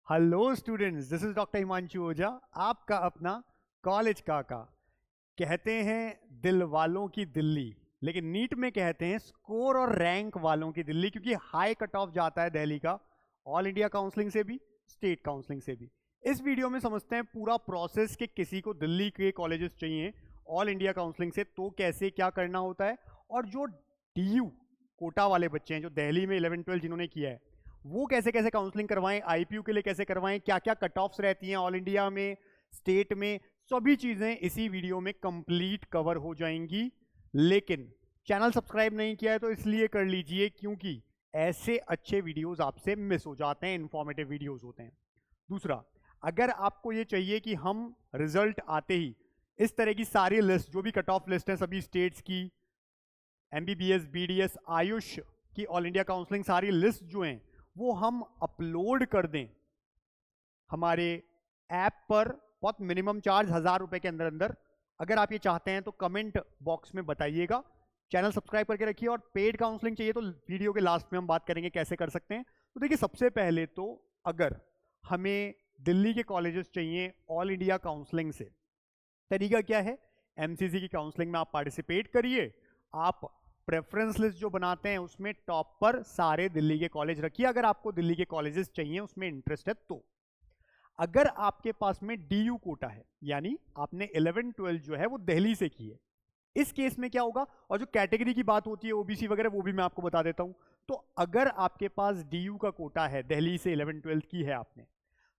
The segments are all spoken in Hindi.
Hello students, this is doctor Himanshu Ojha, आपका अपना कॉलेज काका। कहते हैं दिल वालों की दिल्ली, लेकिन नीट में कहते हैं स्कोर और रैंक वालों की दिल्ली, क्योंकि हाई कट ऑफ जाता है दिल्ली का, ऑल इंडिया काउंसलिंग से भी, स्टेट काउंसलिंग से भी। इस वीडियो में समझते हैं पूरा प्रोसेस कि किसी को दिल्ली के कॉलेजेस चाहिए ऑल इंडिया काउंसलिंग से तो कैसे क्या करना होता है, और जो डीयू कोटा वाले बच्चे हैं जो दिल्ली में 11-12 जिन्होंने किया है वो कैसे कैसे काउंसलिंग करवाएं, आईपीयू के लिए कैसे करवाएं, क्या क्या कट ऑफ्स रहती हैं ऑल इंडिया में, स्टेट में, सभी चीजें इसी वीडियो में कंप्लीट कवर हो जाएंगी। लेकिन चैनल सब्सक्राइब नहीं किया है तो इसलिए कर लीजिए, क्योंकि ऐसे अच्छे वीडियोस आपसे मिस हो जाते हैं, इंफॉर्मेटिव वीडियोस होते हैं। दूसरा, अगर आपको ये चाहिए कि हम रिजल्ट आते ही इस तरह की सारी लिस्ट, जो भी कट ऑफ लिस्ट है सभी स्टेट्स की, एमबीबीएस, बीडीएस, आयुष की ऑल इंडिया काउंसलिंग सारी लिस्ट जो हैं वो हम अपलोड कर दें हमारे ऐप पर, बहुत मिनिमम चार्ज 1000 रुपए के अंदर अंदर, अगर आप ये चाहते हैं तो कमेंट बॉक्स में बताइएगा। चैनल सब्सक्राइब करके रखिए, और पेड काउंसलिंग चाहिए तो वीडियो के लास्ट में हम बात करेंगे कैसे कर सकते हैं। तो देखिए, सबसे पहले तो अगर हमें दिल्ली के कॉलेजेस चाहिए ऑल इंडिया काउंसलिंग से, तरीका क्या है? एमसीसी की काउंसलिंग में आप पार्टिसिपेट करिए, आप प्रेफरेंस लिस्ट जो बनाते हैं उसमें टॉप पर सारे दिल्ली के कॉलेज रखिए, अगर आपको दिल्ली के कॉलेजेस चाहिए, उसमें इंटरेस्ट है तो। अगर आपके पास में डीयू कोटा है, यानी आपने 11-12 जो है वो दिल्ली से की है, इस केस में क्या होगा, और जो कैटेगरी की बात होती है ओबीसी वगैरह, वो भी मैं आपको बता देता हूं। तो अगर आपके पास डीयू का कोटा है, दिल्ली से 11-12 की है आपने,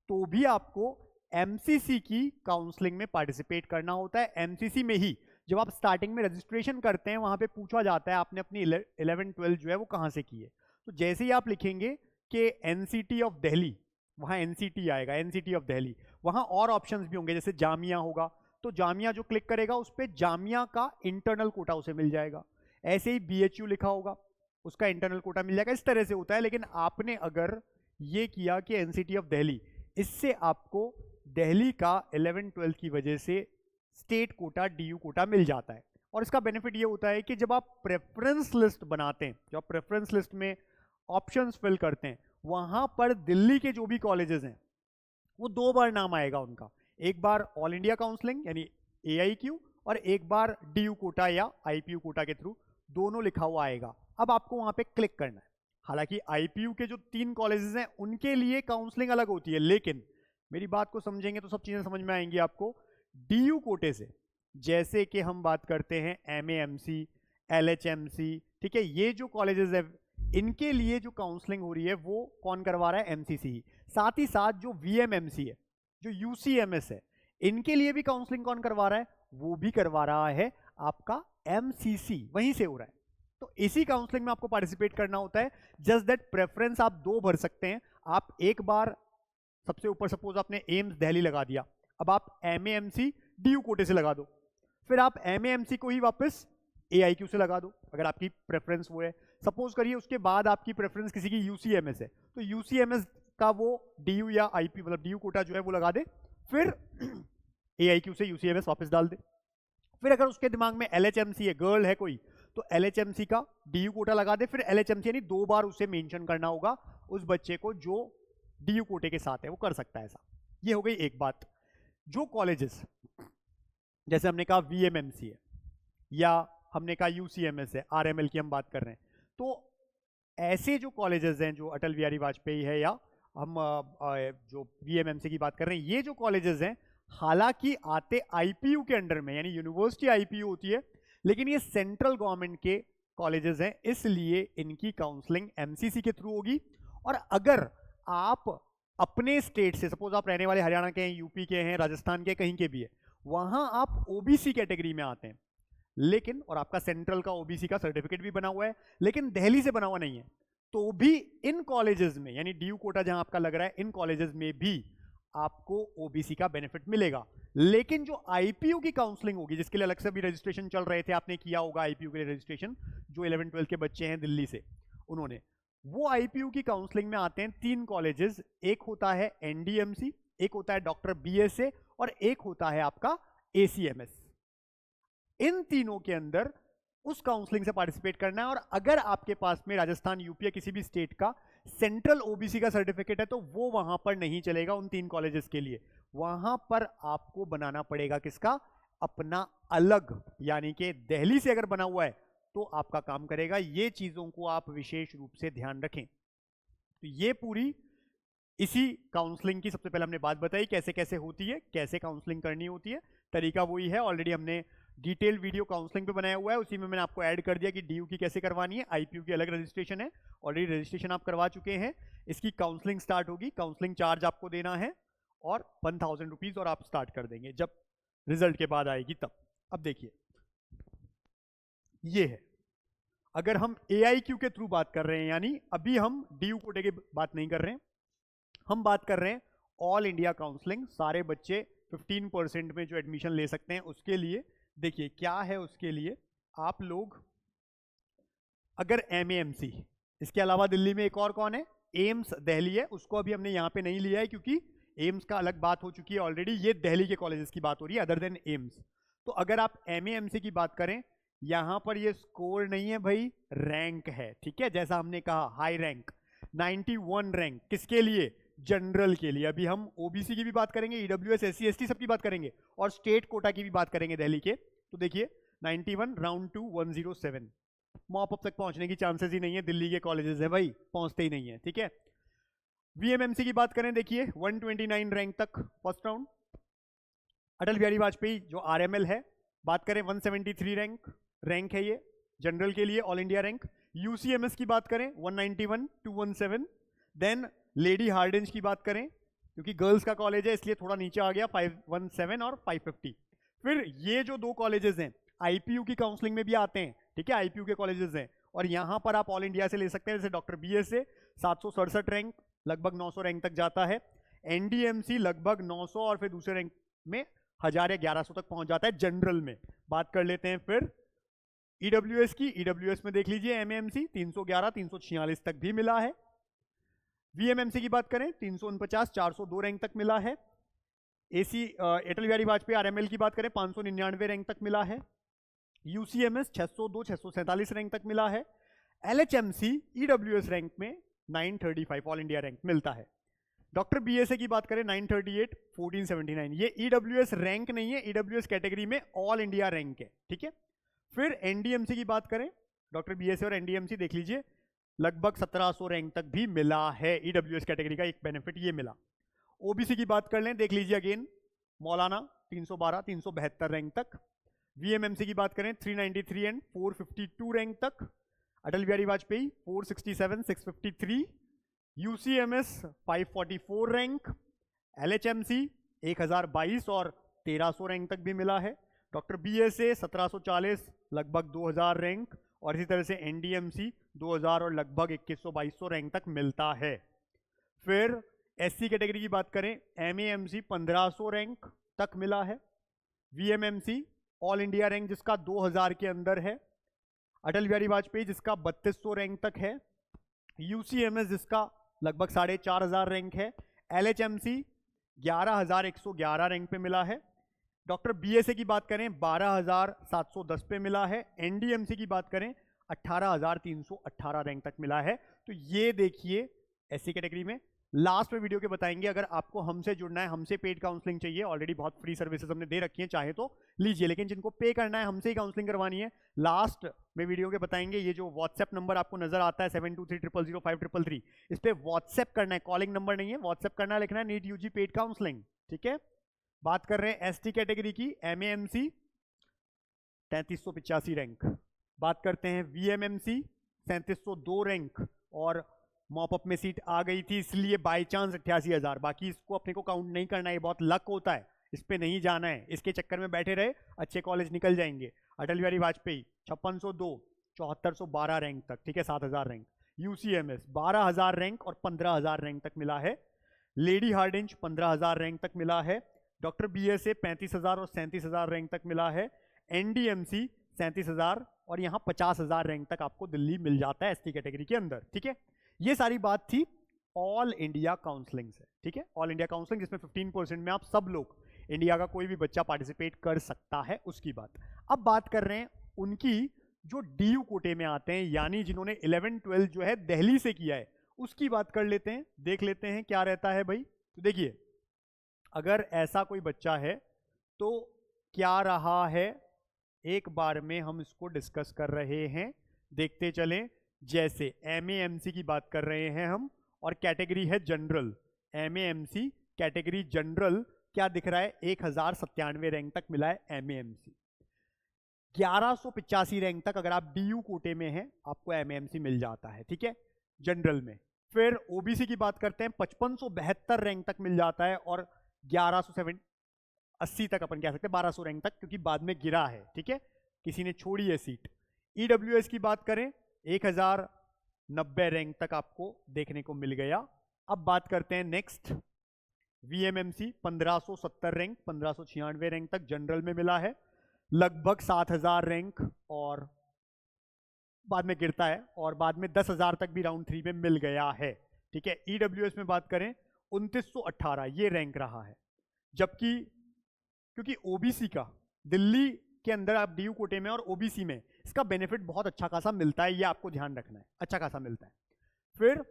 तो भी आपको एमसीसी की काउंसलिंग में पार्टिसिपेट करना होता है। एमसीसी में ही जब आप स्टार्टिंग में रजिस्ट्रेशन करते हैं, वहां पे पूछा जाता है आपने अपनी 11-12 जो है वो कहां से की है। तो जैसे ही आप लिखेंगे कि एनसीटी ऑफ दिल्ली, वहां एनसीटी आएगा, एनसीटी ऑफ दिल्ली, वहां और ऑप्शंस भी होंगे, जैसे जामिया होगा, तो जामिया जो क्लिक करेगा उस पर जामिया का इंटरनल कोटा उसे मिल जाएगा। ऐसे ही बीएचयू लिखा होगा, उसका इंटरनल कोटा मिल जाएगा। इस तरह से होता है। लेकिन आपने अगर ये किया कि एनसीटी ऑफ दिल्ली, इससे आपको दिल्ली का 11-12 की वजह से स्टेट कोटा, डीयू कोटा मिल जाता है। और इसका बेनिफिट ये होता है कि जब आप प्रेफरेंस लिस्ट बनाते हैं, जब आप प्रेफरेंस लिस्ट में ऑप्शंस फिल करते हैं, वहां पर दिल्ली के जो भी कॉलेजेस हैं वो 2 बार नाम आएगा उनका, एक बार ऑल इंडिया काउंसलिंग यानी एआईक्यू, और एक बार डीयू कोटा या आईपीयू कोटा के थ्रू, दोनों लिखा हुआ आएगा। अब आपको वहां पे क्लिक करना है। हालांकि आईपीयू के जो 3 कॉलेजेस हैं उनके लिए काउंसलिंग अलग होती है, लेकिन मेरी बात को समझेंगे तो सब चीजें समझ में आएंगी आपको। डीयू कोटे से, जैसे कि हम बात करते हैं एमएएमसी, एलएचएमसी, ठीक है, ये जो कॉलेजेस है इनके लिए जो काउंसलिंग हो रही है वो कौन करवा रहा है? एमसीसी ही। साथ ही साथ जो वीएमएमसी है, जो यूसीएमएस है, इनके लिए भी काउंसलिंग कौन करवा रहा है? वो भी करवा रहा है आपका एमसीसी, वहीं से हो रहा है। तो इसी काउंसलिंग में आपको पार्टिसिपेट करना होता है। जस्ट दैट प्रेफरेंस आप 2 भर सकते हैं। आप एक बार सबसे ऊपर सपोज आपने एम्स दिल्ली लगा दिया, अब आप एमएएमसी डीयू कोटे से लगा दो, फिर आप एमएएमसी को ही वापस एआईक्यू से लगा दो, अगर आपकी प्रेफरेंस वो है। सपोज करिए उसके बाद आपकी प्रेफरेंस किसी की यूसीएमएस है, तो यूसीएमएस का वो डीयू या आईपी मतलब डीयू कोटा जो है वो लगा दे, फिर एआईक्यू से यूसीएमएस वापस डाल दे। फिर अगर उसके दिमाग में एलएचएमसी है, गर्ल है कोई, तो एलएचएमसी का डीयू कोटा लगा दे, फिर एलएचएमसी यानी 2 बार उसे मेंशन करना होगा उस बच्चे को जो डीयू कोटे के साथ है, वो कर सकता है ऐसा। ये हो गई एक बात। जो कॉलेजेस, जैसे हमने कहा वीएमएमसी है या हमने कहा यूसीएमएस है, आरएमएल की हम बात कर रहे हैं, तो ऐसे जो कॉलेजेस हैं, जो अटल बिहारी वाजपेयी है, या हम जो वीएमएमसी की बात कर रहे हैं, ये जो कॉलेजेस हैं हालांकि आते आईपीयू के अंडर में, यानी यूनिवर्सिटी आईपीयू होती है, लेकिन ये सेंट्रल गवर्नमेंट के कॉलेजेस हैं, इसलिए इनकी काउंसलिंग एमसीसी के थ्रू होगी। और अगर आप अपने स्टेट से, सपोज आप रहने वाले हरियाणा के हैं, यूपी के हैं, राजस्थान के, कहीं के भी है, वहां आप ओबीसी कैटेगरी में आते हैं, लेकिन और आपका सेंट्रल का ओबीसी का सर्टिफिकेट भी बना हुआ है, लेकिन दिल्ली से बना हुआ नहीं है, तो भी इन कॉलेजेस में, यानी डीयू कोटा जहां आपका लग रहा है, इन कॉलेजेस में भी आपको ओबीसी का बेनिफिट मिलेगा। लेकिन जो आईपीयू की काउंसलिंग होगी, जिसके लिए अलग से भी रजिस्ट्रेशन चल रहे थे, आपने किया होगा आईपीयू के लिए रजिस्ट्रेशन, जो 11-12 के बच्चे हैं दिल्ली से, उन्होंने, वो आईपीयू की काउंसलिंग में आते हैं 3 कॉलेजेस। एक होता है एनडीएमसी, एक होता है डॉक्टर बीएसए, और एक होता है आपका एसीएमएस। इन तीनों के अंदर उस काउंसलिंग से पार्टिसिपेट करना है। और अगर आपके पास में राजस्थान, यूपी या किसी भी स्टेट का सेंट्रल ओबीसी का सर्टिफिकेट है तो वो वहां पर नहीं चलेगा उन 3 कॉलेजेस के लिए, वहां पर आपको बनाना पड़ेगा किसका, अपना अलग, यानी कि दिल्ली से अगर बना हुआ है तो आपका काम करेगा। ये चीजों को आप विशेष रूप से ध्यान रखें। तो ये पूरी इसी काउंसलिंग की सबसे पहले हमने बात बताई कैसे कैसे होती है, कैसे काउंसलिंग करनी होती है। तरीका वही है, ऑलरेडी हमने डिटेल वीडियो काउंसलिंग पे बनाया हुआ है, उसी में मैंने आपको ऐड कर दिया कि डीयू की कैसे करवानी है। आईपीयू की अलग रजिस्ट्रेशन है, ऑलरेडी रजिस्ट्रेशन आप करवा चुके हैं। इसकी काउंसलिंग स्टार्ट होगी, काउंसलिंग चार्ज आपको देना है और 1000 रुपीज, और आप स्टार्ट कर देंगे जब रिजल्ट के बाद आएगी तब। अब देखिए ये है, अगर हम एआईक्यू के थ्रू बात कर रहे हैं, यानी अभी हम डीयू कोटे की बात नहीं कर रहे हैं, हम बात कर रहे हैं ऑल इंडिया काउंसलिंग, सारे बच्चे 15% में जो एडमिशन ले सकते हैं उसके लिए। देखिए क्या है उसके लिए, आप लोग अगर एमएएमसी, इसके अलावा दिल्ली में एक और कौन है, एम्स दिल्ली है, उसको अभी हमने यहां पे नहीं लिया है क्योंकि एम्स का अलग बात हो चुकी है ऑलरेडी, ये दिल्ली के कॉलेजेस की बात हो रही है अदर देन एम्स। तो अगर आप एमएएमसी की बात करें, यहां पर ये स्कोर नहीं है भाई, रैंक है, ठीक है, जैसा हमने कहा हाई रैंक 91 रैंक, किसके लिए, जनरल के लिए। अभी हम ओबीसी की भी बात करेंगे, ईडब्ल्यूएस, एससी एसटी सबकी बात करेंगे और स्टेट कोटा की भी बात करेंगे दिल्ली के। तो देखिए 91 राउंड 2 107, मॉप अप तक पहुंचने की चांसेस ही नहीं है, दिल्ली के कॉलेजेस है भाई, पहुंचते ही नहीं है, ठीक है। वीएमएमसी की बात करें, देखिए 129 रैंक तक फर्स्ट राउंड। अटल बिहारी वाजपेयी जो आरएमएल है, बात करें 173 रैंक है ये जनरल के लिए, ऑल इंडिया रैंक। यूसीएमएस की बात करें 191 217। देन लेडी हार्डिंज की बात करें, क्योंकि गर्ल्स का कॉलेज है इसलिए थोड़ा नीचे आ गया, 517 और 550। फिर ये जो 2 कॉलेजेस हैं आईपीयू की काउंसलिंग में भी आते हैं, ठीक है, आईपीयू के कॉलेजेस हैं, और यहां पर आप ऑल इंडिया से ले सकते हैं, जैसे डॉक्टर बीएस से 767 रैंक, लगभग 900 रैंक तक जाता है। एनडीएमसी लगभग 900 और फिर दूसरे रैंक में 1000 या 1100 तक पहुंच जाता है जनरल में। बात कर लेते हैं फिर ईडब्ल्यूएस की, ईडब्ल्यूएस में देख लीजिए एमएमसी 311 346 तक भी मिला है। वीएमएमसी की बात करें 349 402 रैंक तक मिला है। एसी अटल बिहारी वाजपेयी आरएमएल की बात करें 599 रैंक तक मिला है। यूसीएमएस 602 647 रैंक तक मिला है। एलएचएमसी ईडब्ल्यूएस रैंक में 935 ऑल इंडिया रैंक मिलता है। डॉक्टर बीएसए की बात करें 938 1479, ये ईडब्ल्यूएस रैंक नहीं है, ईडब्ल्यूएस कैटेगरी में ऑल इंडिया रैंक है, ठीक है। फिर एनडीएमसी की बात करें, डॉक्टर बीएसए और एनडीएमसी देख लीजिए लगभग 1700 रैंक तक भी मिला है, ईडब्ल्यूएस कैटेगरी का एक बेनिफिट ये मिला। ओबीसी की बात कर लें, देख लीजिए अगेन मौलाना 312 372 रैंक तक। वीएमएमसी की बात करें 393 एंड 452 रैंक तक। अटल बिहारी वाजपेयी 467 653। UCMS 544 rank. एलएचएमसी 1022 और 1300 रैंक तक भी मिला है। डॉक्टर बीएसए 1740 लगभग 2000 रैंक, और इसी तरह से एनडीएमसी 2000 और लगभग 2100-2200 रैंक तक मिलता है। फिर एससी कैटेगरी की बात करें, एमएएमसी 1500 रैंक तक मिला है। वीएमएमसी ऑल इंडिया रैंक जिसका 2000 के अंदर है। अटल बिहारी वाजपेयी जिसका 3200 रैंक तक है। यूसीएमएस जिसका लगभग 4500 रैंक है। एलएचएमसी 11111 रैंक पे मिला है। डॉक्टर बीएसए की बात करें 12710 पे मिला है। एनडीएमसी की बात करें 18318 रैंक तक मिला है। तो ये देखिए एससी कैटेगरी में। लास्ट में वीडियो के बताएंगे, अगर आपको हमसे जुड़ना है, हमसे पेड काउंसलिंग चाहिए, ऑलरेडी बहुत फ्री सर्विसेज हमने दे रखी हैं, चाहे तो लीजिए, लेकिन जिनको पे करना है, हमसे ही काउंसलिंग करवानी है, लास्ट में वीडियो के बताएंगे। ये जो व्हाट्सएप नंबर आपको नजर आता है 72300533, इस पर व्हाट्सएप करना है, कॉलिंग नंबर नहीं है, व्हाट्सएप करना है, लिखना है नीट यूजी पेड काउंसलिंग, ठीक है। बात कर रहे हैं एसटी कैटेगरी की, एमएएमसी 3385 रैंक। बात करते हैं वीएमएमसी 3702 रैंक, और मॉपअप में सीट आ गई थी इसलिए बाय चांस 88,000, बाकी इसको अपने को काउंट नहीं करना है, बहुत लक होता है, इस पे नहीं जाना है, इसके चक्कर में बैठे रहे अच्छे कॉलेज निकल जाएंगे। अटल बिहारी वाजपेयी 5602 7412 रैंक तक, ठीक है, 7000 रैंक। यूसीएमएस 12000 रैंक और 15000 रैंक तक मिला है। लेडी हार्डिंज 15000 रैंक तक मिला है। डॉक्टर बीएसए 35000 और 37000 रैंक तक मिला है। एनडीएमसी 37000 और यहाँ 50000 रैंक तक आपको दिल्ली मिल जाता है एसटी कैटेगरी के अंदर, ठीक है। ये सारी बात थी ऑल इंडिया काउंसलिंग से, ठीक है, ऑल इंडिया काउंसलिंग जिसमें 15% में आप सब लोग, इंडिया का कोई भी बच्चा पार्टिसिपेट कर सकता है, उसकी बात। अब बात कर रहे हैं उनकी जो डीयू कोटे में आते हैं, यानी जिन्होंने 11-12 जो है दिल्ली से किया है, उसकी बात कर लेते हैं, देख लेते हैं क्या रहता है भाई। तो देखिए, अगर ऐसा कोई बच्चा है तो क्या रहा है, एक बार में हम इसको डिस्कस कर रहे हैं, देखते चलें। जैसे MAMC की बात कर रहे हैं हम, और कैटेगरी है जनरल। MAMC कैटेगरी जनरल, क्या दिख रहा है, 1097 रैंक तक मिला है MAMC। 1185 रैंक तक अगर आप DU कोटे में हैं आपको MAMC मिल जाता है, ठीक है, जनरल में। फिर OBC की बात करते हैं, 5572 रैंक तक मिल जाता है, और 1180 तक अपन कह सकते हैं, 1200 रैंक तक, क्योंकि बाद में गिरा है, ठीक है, किसी ने छोड़ी है सीट। EWS की बात करें, 1090 रैंक तक आपको देखने को मिल गया। अब बात करते हैं नेक्स्ट, VMMC 1570 रैंक, 1596 रैंक तक जनरल में मिला है, लगभग 7000 रैंक, और बाद में गिरता है, और बाद में 10,000 तक भी राउंड 3 में मिल गया है, ठीक है। EWS में बात करें, 2918 ये रैंक रहा है। जबकि क्योंकि OBC का दिल्ली के अंदर आप DU कोटे में और OBC में इसका बेनिफिट बहुत अच्छा खासा मिलता है, ये आपको ध्यान रखना है, अच्छा खासा मिलता है। फिर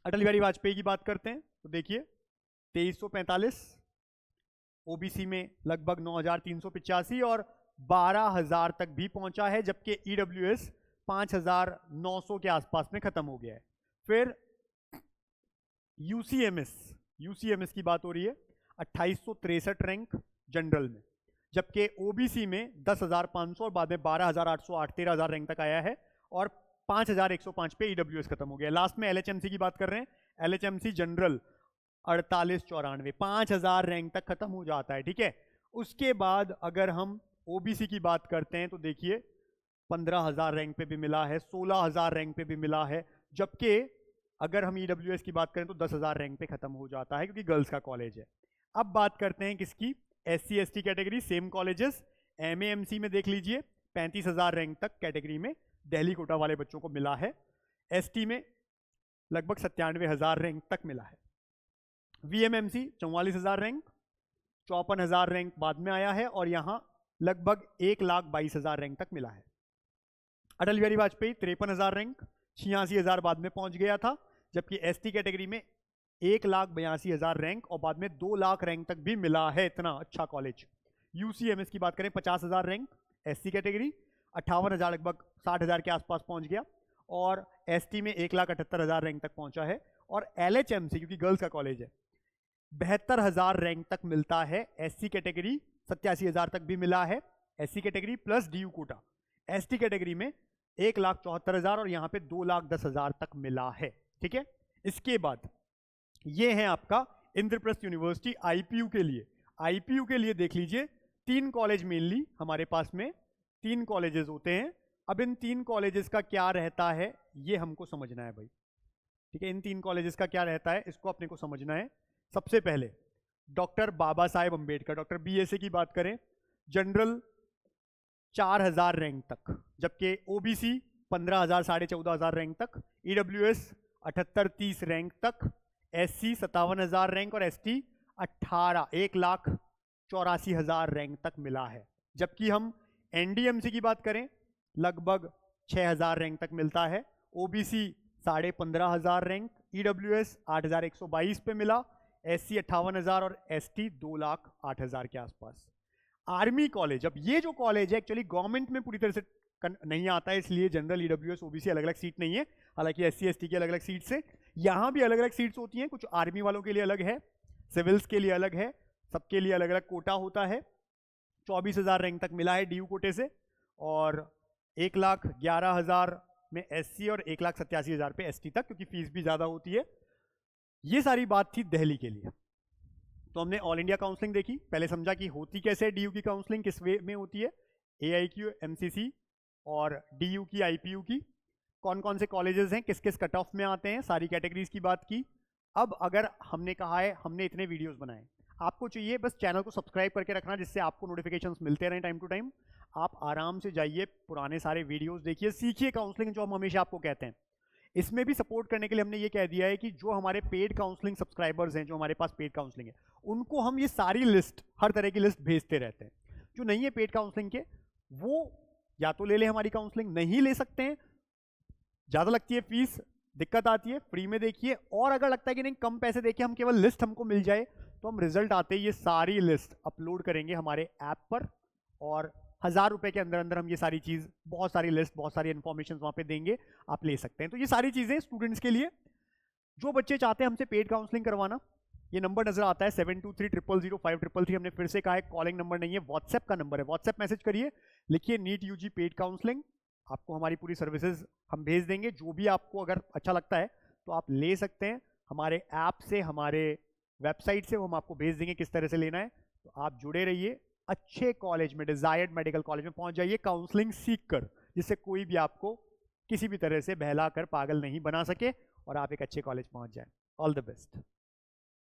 अटल बिहारी वाजपेयी की बात करते हैं, तो देखिए 2345, OBC में लगभग 9385 और 12000 तक भी पहुंचा है, जबकि EWS 5900 के आसपास में खत्म हो गया है। फिर UCMS की बात हो रही है, 2863 रैंक जनरल में, जबकि OBC में 10,500 और बाद में 12,808, 13,000 रैंक तक आया है, और 5,105 पे EWS खत्म हो गया। लास्ट में LHMC की बात कर रहे हैं, LHMC जनरल 4894, 5,000 रैंक तक खत्म हो जाता है, ठीक है। उसके बाद अगर हम OBC की बात करते हैं तो देखिए 15,000 रैंक पे भी मिला है, 16,000 रैंक पे भी मिला है, जबकि अगर हम EWS की बात करें तो 10,000 रैंक पे खत्म हो जाता है, क्योंकि गर्ल्स का कॉलेज है। अब बात करते हैं किसकी, SC ST category, same colleges. MAMC में देख लीजिए 35,000 रैंक तक कैटेगरी में दिल्ली कोटा वाले बच्चों को मिला है, ST में लगभग 97,000 रैंक तक मिला है। VMMC 44,000 रैंक, 54,000 रैंक बाद में आया है, और यहां लगभग 1,22,000 रैंक तक मिला है। अटल बिहारी वाजपेयी 53,000 रैंक, 86,000 बाद में पहुंच गया था, जबकि ST कैटेगरी में 1,82,000 रैंक और बाद में 2 लाख रैंक तक भी मिला है, इतना अच्छा कॉलेज। UCMS की बात करें 50,000 रैंक, SC कैटेगरी 58,000 लगभग 60,000 के आसपास पहुंच गया, और ST में 1,78,000 रैंक तक पहुंचा है। और LHMC क्योंकि गर्ल्स का कॉलेज है 72,000 रैंक तक मिलता है, SC कैटेगरी 87,000 तक भी मिला है, SC category plus DU quota. ST category में 1,74,000 और यहाँ पे 2,10,000 तक मिला है, ठीक है। इसके बाद ये है आपका इंद्रप्रस्थ यूनिवर्सिटी IPU के लिए। IPU के लिए देख लीजिए 3 कॉलेज मेनली हमारे पास में 3 कॉलेजेस होते हैं। अब इन 3 कॉलेजेस का क्या रहता है ये हमको समझना है भाई, ठीक है। इन 3 कॉलेजेस का क्या रहता है इसको अपने को समझना है। सबसे पहले doctor Baba Saheb Ambedkar, doctor BSA की बात करें, जनरल 4,000 रैंक तक, जबकि OBC 15,000 साढ़े 14,000 रैंक तक, EWS 78-30 रैंक तक, SC 57,000 रैंक और ST 1,84,000 रैंक तक मिला है। जबकि हम NDMC की बात करें लगभग 6,000 रैंक तक मिलता है, OBC 15,500 रैंक, EWS 8,122 पे मिला, SC 58,000 और ST 2,08,000 के आसपास। आर्मी कॉलेज, अब ये जो कॉलेज है एक्चुअली गवर्नमेंट में पूरी तरह से नहीं आता है, इसलिए जनरल EWS OBC अलग अलग सीट नहीं है, हालांकि SC ST की अलग अलग सीट्स है, यहाँ भी अलग अलग सीट्स होती हैं, कुछ आर्मी वालों के लिए अलग है, सिविल्स के लिए अलग है, सबके लिए अलग अलग कोटा होता है। 24,000 रैंक तक मिला है DU कोटे से, और 1,11,000 में SC और 1,87,000 पे ST तक, क्योंकि फीस भी ज़्यादा होती है। ये सारी बात थी दिल्ली के लिए। तो हमने ऑल इंडिया काउंसलिंग देखी, पहले समझा कि होती कैसे है, DU की काउंसलिंग किस वे में होती है, AIQ MCC और DU की IPU की, कौन कौन से कॉलेजेस हैं, किस किस कट ऑफ में आते हैं, सारी कैटेगरीज की बात की। अब अगर हमने कहा है हमने इतने वीडियोस बनाए, आपको चाहिए बस चैनल को सब्सक्राइब करके रखना, जिससे आपको नोटिफिकेशंस मिलते रहें टाइम टू टाइम। आप आराम से जाइए पुराने सारे वीडियोस देखिए, सीखिए काउंसलिंग, जो हम हमेशा आपको कहते हैं। इसमें भी सपोर्ट करने के लिए हमने ये कह दिया है कि जो हमारे पेड काउंसलिंग सब्सक्राइबर्स हैं, जो हमारे पास पेड काउंसलिंग है, उनको हम ये सारी लिस्ट, हर तरह की लिस्ट भेजते रहते हैं। जो नहीं है पेड काउंसलिंग के, वो या तो ले ले हमारी काउंसलिंग, नहीं ले सकते हैं, ज़्यादा लगती है फीस, दिक्कत आती है फ्री में देखिए, और अगर लगता है कि नहीं कम पैसे देके हम केवल लिस्ट हमको मिल जाए, तो हम रिजल्ट आते ही ये सारी लिस्ट अपलोड करेंगे हमारे ऐप पर, और 1000 रुपए के अंदर अंदर हम ये सारी चीज, बहुत सारी लिस्ट, बहुत सारी इन्फॉर्मेशन वहां पे देंगे, आप ले सकते हैं। तो ये सारी चीजें स्टूडेंट्स के लिए, जो बच्चे चाहते हैं हमसे पेड काउंसलिंग करवाना, ये नंबर नजर आता है 72300533। हमने फिर से कहा है कॉलिंग नंबर नहीं है, व्हाट्सएप का नंबर है, व्हाट्सएप मैसेज करिए, लिखिए नीट यूजी पेड काउंसलिंग, आपको हमारी पूरी सर्विसेज हम भेज देंगे। जो भी आपको अगर अच्छा लगता है तो आप ले सकते हैं हमारे ऐप से, हमारे वेबसाइट से, वो हम आपको भेज देंगे किस तरह से लेना है। तो आप जुड़े रहिए, अच्छे कॉलेज में, डिजायर्ड मेडिकल कॉलेज में पहुंच जाइए काउंसलिंग सीख कर, जिससे कोई भी आपको किसी भी तरह से बहला कर पागल नहीं बना सके और आप एक अच्छे कॉलेज पहुंच जाए। All the best.